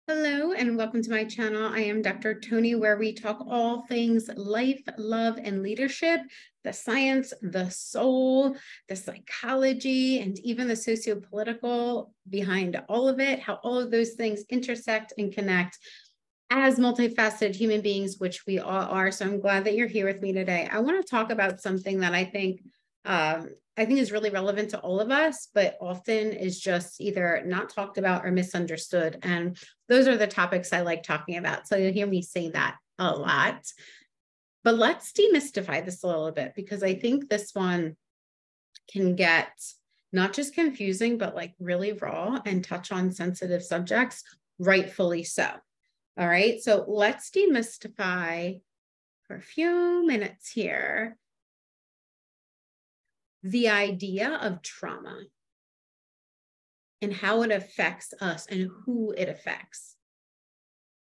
Hello and welcome to my channel. I am Dr. Toni, where we talk all things life, love, and leadership, the science, the soul, the psychology, and even the socio-political behind all of it, how all of those things intersect and connect as multifaceted human beings, which we all are. So I'm glad that you're here with me today. I want to talk about something that I think is really relevant to all of us, but often is just either not talked about or misunderstood. And those are the topics I like talking about. So you'll hear me say that a lot. But let's demystify this a little bit, because I think this one can get not just confusing, but like really raw and touch on sensitive subjects, rightfully so. All right. So let's demystify for a few minutes here the idea of trauma and how it affects us and who it affects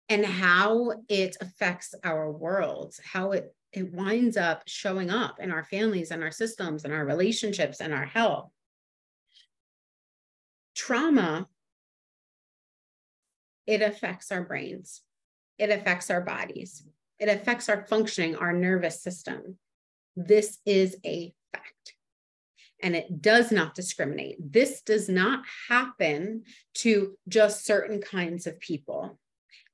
and how it affects our worlds, how it winds up showing up in our families and our systems and our relationships and our health. Trauma, it affects our brains. It affects our bodies. It affects our functioning, our nervous system. This is a fact. And it does not discriminate. This does not happen to just certain kinds of people.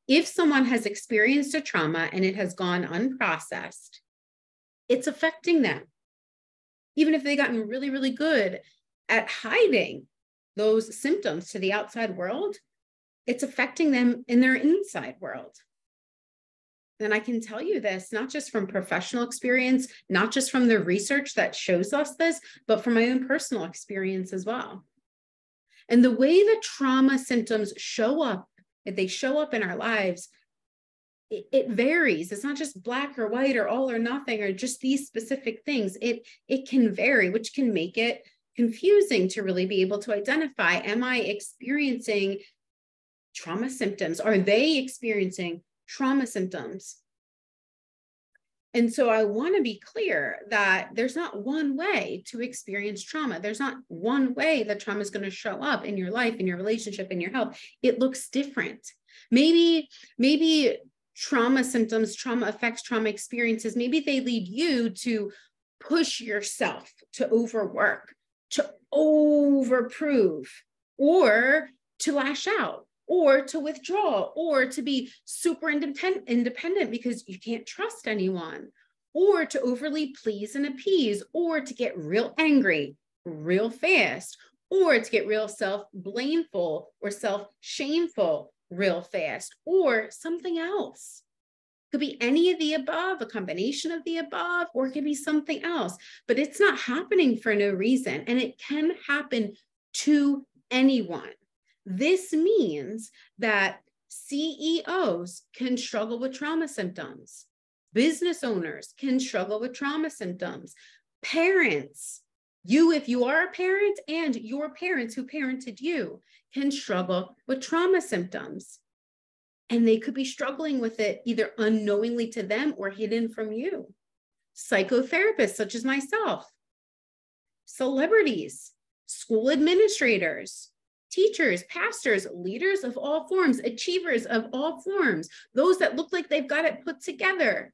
If someone has experienced a trauma and it has gone unprocessed, it's affecting them. Even if they've gotten really, really good at hiding those symptoms to the outside world, it's affecting them in their inside world. And I can tell you this, not just from professional experience, not just from the research that shows us this, but from my own personal experience as well. And the way that trauma symptoms show up, if they show up in our lives, it varies. It's not just black or white or all or nothing or just these specific things. It can vary, which can make it confusing to really be able to identify, am I experiencing trauma symptoms? Are they experiencing trauma symptoms? And so I want to be clear that there's not one way to experience trauma. There's not one way that trauma is going to show up in your life, in your relationship, in your health. It looks different. Maybe trauma symptoms, trauma effects, trauma experiences, maybe they lead you to push yourself, to overwork, to overprove, or to lash out, or to withdraw, or to be super independent because you can't trust anyone, or to overly please and appease, or to get real angry real fast, or to get real self-blameful or self-shameful real fast, or something else. Could be any of the above, a combination of the above, or it could be something else, but it's not happening for no reason. And it can happen to anyone. This means that CEOs can struggle with trauma symptoms. Business owners can struggle with trauma symptoms. Parents, you, if you are a parent, and your parents who parented you can struggle with trauma symptoms. And they could be struggling with it either unknowingly to them or hidden from you. Psychotherapists, such as myself, celebrities, school administrators, teachers, pastors, leaders of all forms, achievers of all forms, those that look like they've got it put together.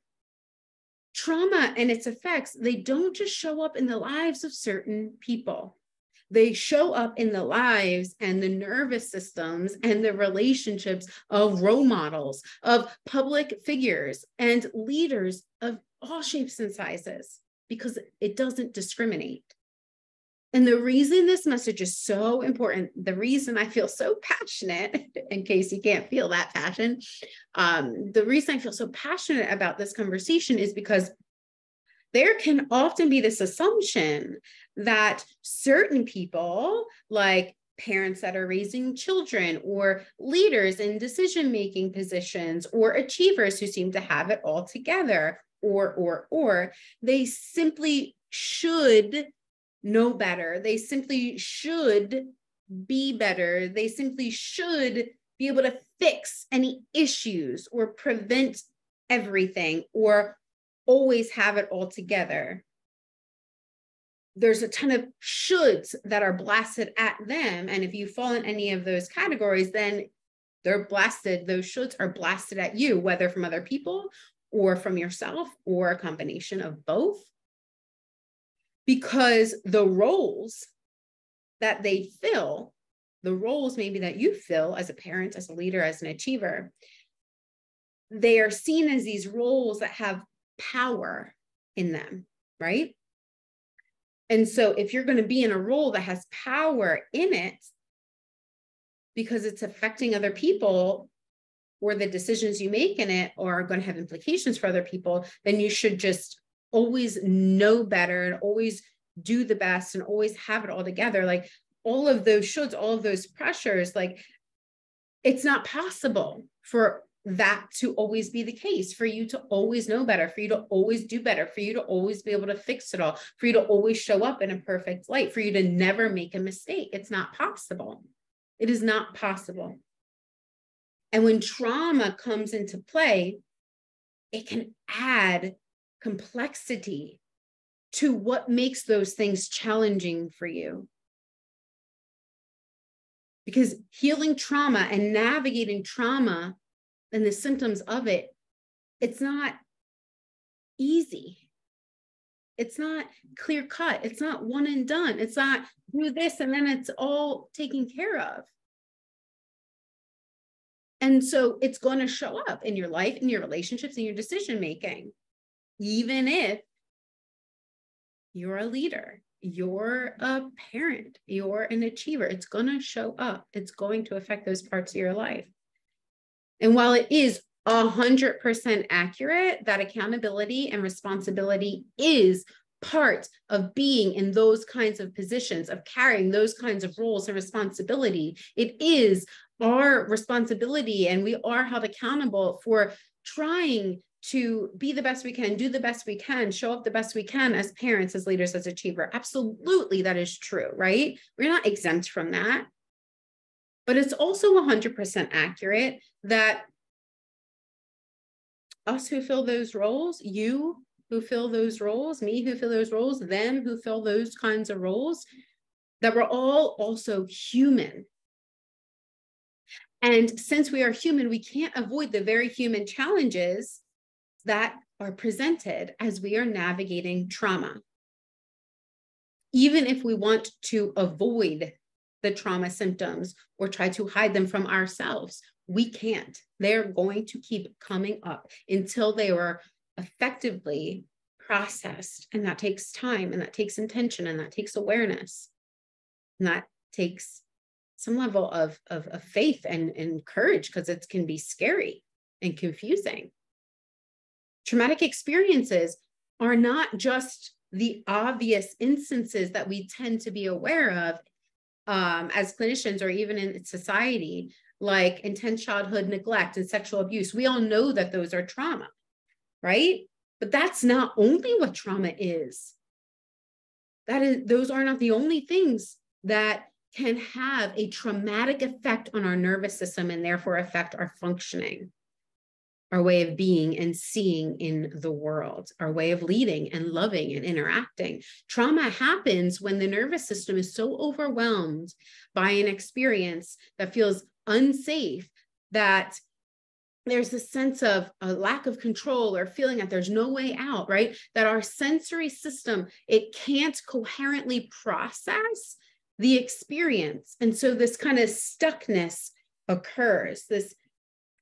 Trauma and its effects, they don't just show up in the lives of certain people. They show up in the lives and the nervous systems and the relationships of role models, of public figures and leaders of all shapes and sizes, because it doesn't discriminate. And the reason this message is so important, the reason I feel so passionate, in case you can't feel that passion, the reason I feel so passionate about this conversation is because there can often be this assumption that certain people, like parents that are raising children, or leaders in decision-making positions, or achievers who seem to have it all together, or they simply should know better. They simply should be better. They simply should be able to fix any issues or prevent everything or always have it all together. There's a ton of shoulds that are blasted at them. And if you fall in any of those categories, then They're blasted. Those shoulds are blasted at you, whether from other people or from yourself or a combination of both. Because the roles that they fill, the roles maybe that you fill as a parent, as a leader, as an achiever, they are seen as these roles that have power in them, right? And so if you're going to be in a role that has power in it, because it's affecting other people, or the decisions you make in it are going to have implications for other people, then you should just always know better and always do the best and always have it all together. Like all of those shoulds, all of those pressures, like it's not possible for that to always be the case, for you to always know better, for you to always do better, for you to always be able to fix it all, for you to always show up in a perfect light, for you to never make a mistake. It's not possible. It is not possible. And when trauma comes into play, it can add complexity to what makes those things challenging for you. Because healing trauma and navigating trauma and the symptoms of it, it's not easy. It's not clear cut. It's not one and done. It's not do this and then it's all taken care of. And so it's going to show up in your life, in your relationships, in your decision making, even if you're a leader, you're a parent, you're an achiever. It's going to show up. It's going to affect those parts of your life. And while it is 100% accurate that accountability and responsibility is part of being in those kinds of positions, of carrying those kinds of roles and responsibility, it is our responsibility, and we are held accountable for trying to be the best we can, do the best we can, show up the best we can as parents, as leaders, as achievers. Absolutely, that is true, right? We're not exempt from that. But it's also 100% accurate that us who fill those roles, you who fill those roles, me who fill those roles, them who fill those kinds of roles, that we're all also human. And since we are human, we can't avoid the very human challenges that are presented as we are navigating trauma. Even if we want to avoid the trauma symptoms or try to hide them from ourselves, we can't. They're going to keep coming up until they were effectively processed. And that takes time, and that takes intention, and that takes awareness. And that takes some level of faith and courage, because it can be scary and confusing. Traumatic experiences are not just the obvious instances that we tend to be aware of as clinicians or even in society, like intense childhood neglect and sexual abuse. We all know that those are trauma, right? But that's not only what trauma is. Those are not the only things that can have a traumatic effect on our nervous system and therefore affect our functioning, our way of being and seeing in the world, our way of leading and loving and interacting. Trauma happens when the nervous system is so overwhelmed by an experience that feels unsafe, that there's a sense of a lack of control or feeling that there's no way out, right? That our sensory system, it can't coherently process the experience. And so this kind of stuckness occurs, this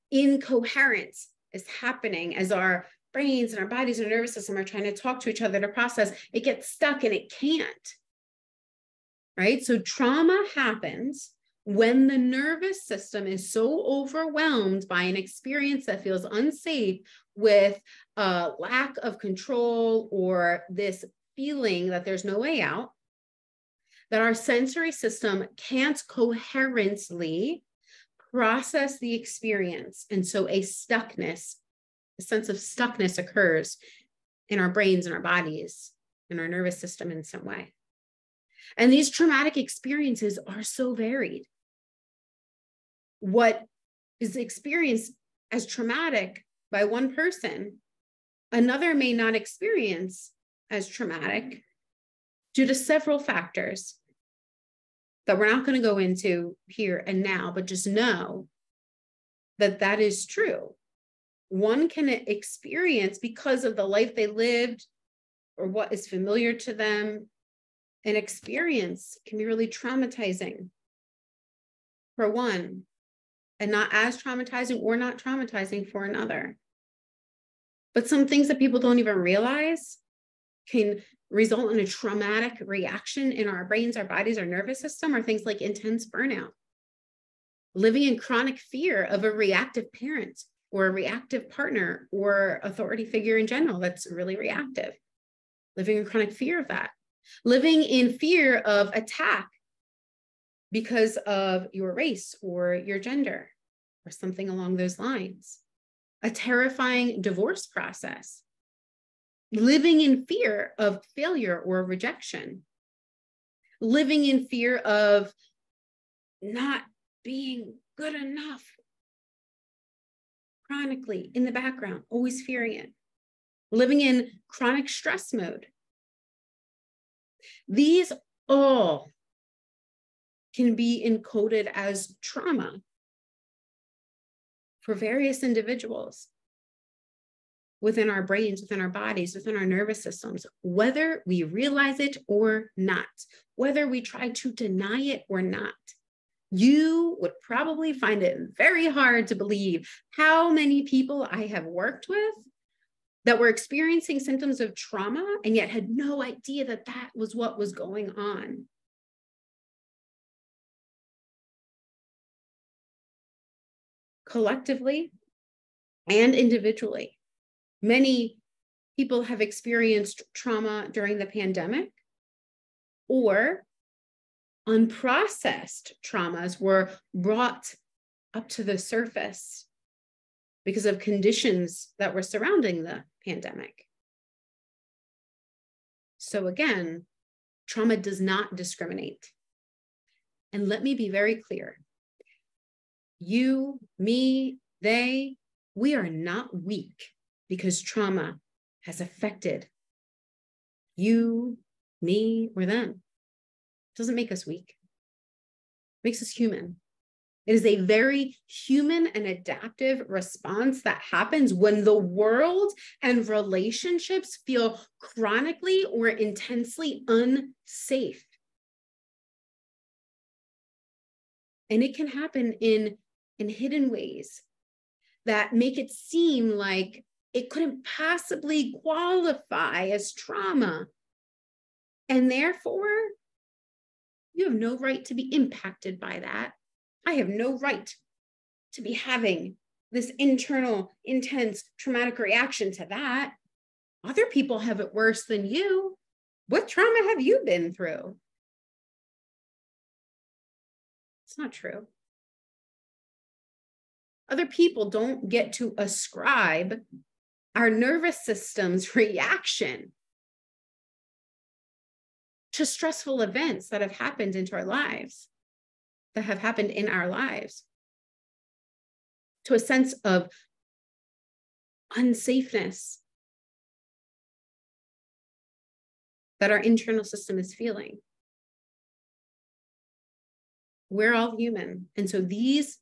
incoherence is happening as our brains and our bodies and nervous system are trying to talk to each other to process. It gets stuck and it can't, right? So trauma happens when the nervous system is so overwhelmed by an experience that feels unsafe, with a lack of control or this feeling that there's no way out, that our sensory system can't coherently process the experience. And so a stuckness, a sense of stuckness occurs in our brains and our bodies, in our nervous system in some way. And these traumatic experiences are so varied. What is experienced as traumatic by one person, another may not experience as traumatic due to several factors that we're not going to go into here and now, but just know that that is true. One can experience, because of the life they lived or what is familiar to them, an experience can be really traumatizing for one, and not as traumatizing or not traumatizing for another. But some things that people don't even realize can result in a traumatic reaction in our brains, our bodies, our nervous system, are things like intense burnout, living in chronic fear of a reactive parent or a reactive partner or authority figure in general that's really reactive, living in chronic fear of that, living in fear of attack because of your race or your gender or something along those lines, a terrifying divorce process, living in fear of failure or rejection, living in fear of not being good enough, chronically in the background, always fearing it, living in chronic stress mode. These all can be encoded as trauma for various individuals within our brains, within our bodies, within our nervous systems, whether we realize it or not, whether we try to deny it or not. You would probably find it very hard to believe how many people I have worked with that were experiencing symptoms of trauma and yet had no idea that that was what was going on. Collectively and individually, many people have experienced trauma during the pandemic, or unprocessed traumas were brought up to the surface because of conditions that were surrounding the pandemic. So again, trauma does not discriminate. And let me be very clear. You, me, they, we are not weak because trauma has affected you, me, or them. It doesn't make us weak. It makes us human. It is a very human and adaptive response that happens when the world and relationships feel chronically or intensely unsafe. And it can happen in hidden ways that make it seem like it couldn't possibly qualify as trauma. And therefore, you have no right to be impacted by that. I have no right to be having this internal, intense, traumatic reaction to that. Other people have it worse than you. What trauma have you been through? It's not true. Other people don't get to ascribe our nervous system's reaction to stressful events that have happened into our lives, that have happened in our lives, to a sense of unsafeness that our internal system is feeling. We're all human. And so these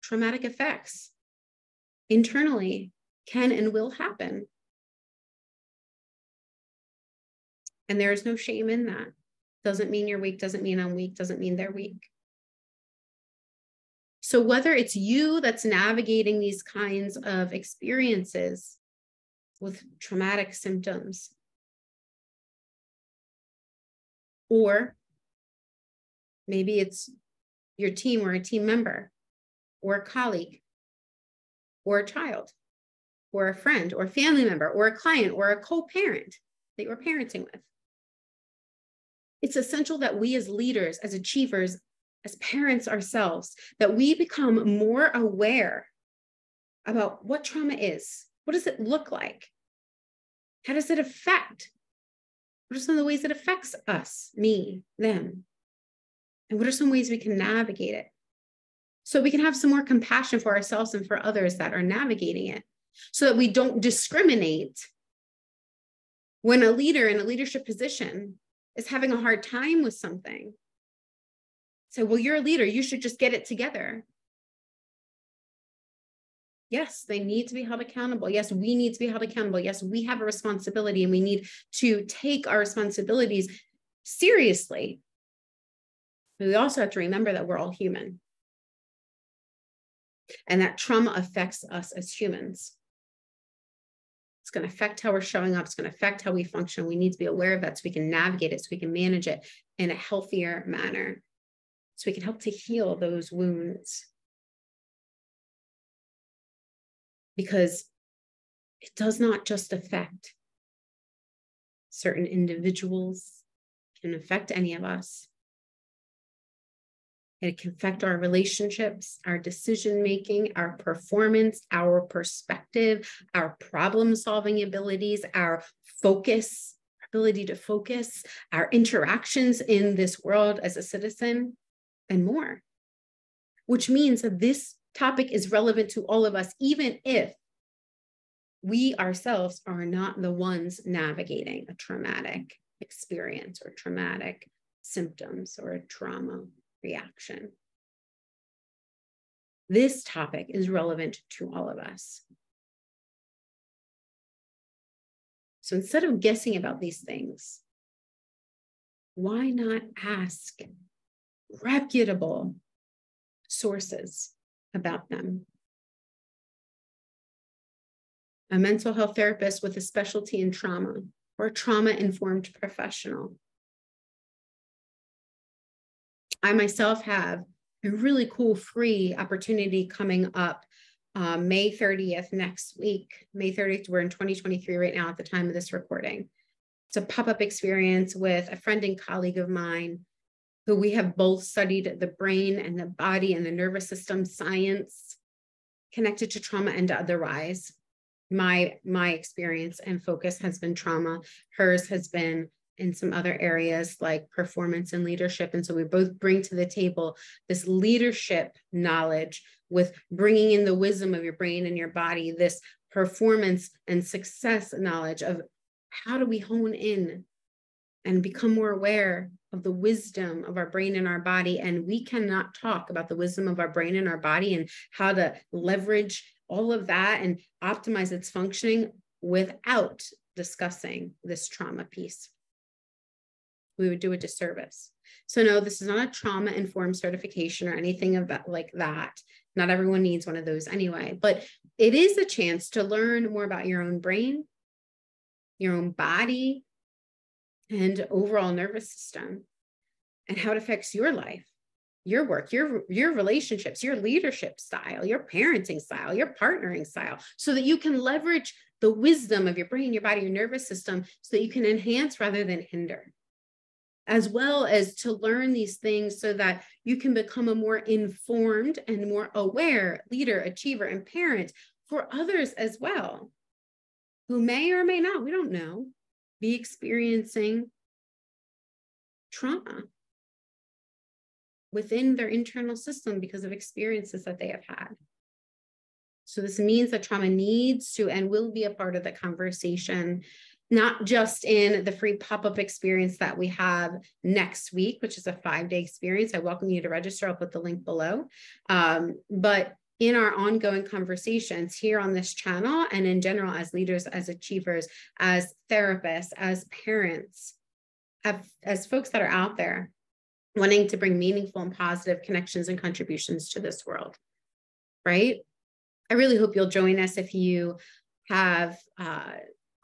traumatic effects internally can and will happen. And there is no shame in that. Doesn't mean you're weak, doesn't mean I'm weak, doesn't mean they're weak. So whether it's you that's navigating these kinds of experiences with traumatic symptoms, or maybe it's your team or a team member, or a colleague, or a child, or a friend, or a family member, or a client, or a co-parent that you're parenting with. It's essential that we as leaders, as achievers, as parents ourselves, that we become more aware about what trauma is. What does it look like? How does it affect? What are some of the ways it affects us, me, them? And what are some ways we can navigate it? So we can have some more compassion for ourselves and for others that are navigating it, so that we don't discriminate when a leader in a leadership position is having a hard time with something. So, well, you're a leader, you should just get it together. Yes, they need to be held accountable. Yes, we need to be held accountable. Yes, we have a responsibility and we need to take our responsibilities seriously. But we also have to remember that we're all human and that trauma affects us as humans. It's going to affect how we're showing up. It's going to affect how we function. We need to be aware of that so we can navigate it, so we can manage it in a healthier manner, so we can help to heal those wounds. Because it does not just affect certain individuals, it can affect any of us. It can affect our relationships, our decision-making, our performance, our perspective, our problem-solving abilities, our focus, ability to focus, our interactions in this world as a citizen, and more. Which means that this topic is relevant to all of us, even if we ourselves are not the ones navigating a traumatic experience or traumatic symptoms or a trauma reaction. This topic is relevant to all of us. So instead of guessing about these things, why not ask reputable sources about them? A mental health therapist with a specialty in trauma, or a trauma-informed professional. I myself have a really cool free opportunity coming up May 30th next week. May 30th, we're in 2023 right now at the time of this recording. It's a pop-up experience with a friend and colleague of mine who we have both studied the brain and the body and the nervous system science connected to trauma and otherwise. My experience and focus has been trauma. Hers has been in some other areas like performance and leadership. And so we both bring to the table this leadership knowledge with bringing in the wisdom of your brain and your body, this performance and success knowledge of how do we hone in and become more aware of the wisdom of our brain and our body. And we cannot talk about the wisdom of our brain and our body and how to leverage all of that and optimize its functioning without discussing this trauma piece. We would do a disservice. So no, this is not a trauma-informed certification or anything of that, like that. Not everyone needs one of those anyway, but it is a chance to learn more about your own brain, your own body, and overall nervous system, and how it affects your life, your work, your relationships, your leadership style, your parenting style, your partnering style, so that you can leverage the wisdom of your brain, your body, your nervous system, so that you can enhance rather than hinder, as well as to learn these things so that you can become a more informed and more aware leader, achiever, and parent for others as well, who may or may not, we don't know, be experiencing trauma within their internal system because of experiences that they have had. So this means that trauma needs to and will be a part of the conversation, not just in the free pop-up experience that we have next week, which is a 5-day experience. I welcome you to register. I'll put the link below. But in our ongoing conversations here on this channel and in general as leaders, as achievers, as therapists, as parents, as folks that are out there wanting to bring meaningful and positive connections and contributions to this world, right? I really hope you'll join us if you have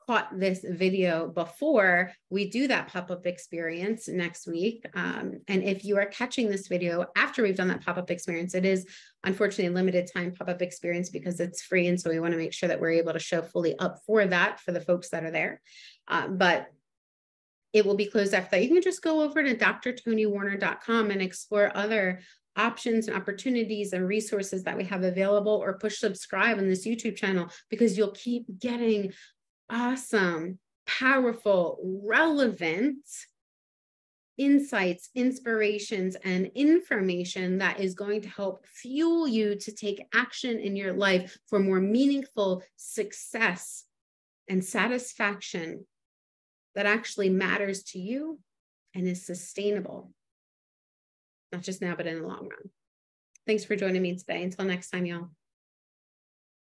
caught this video before we do that pop-up experience next week. And if you are catching this video after we've done that pop-up experience, it is unfortunately a limited time pop-up experience because it's free. And so we want to make sure that we're able to show fully up for that for the folks that are there. But it will be closed after that. You can just go over to drtoniwarner.com and explore other options and opportunities and resources that we have available, or push subscribe on this YouTube channel because you'll keep getting awesome, powerful, relevant insights, inspirations, and information that is going to help fuel you to take action in your life for more meaningful success and satisfaction that actually matters to you and is sustainable, not just now, but in the long run. Thanks for joining me today. Until next time, y'all.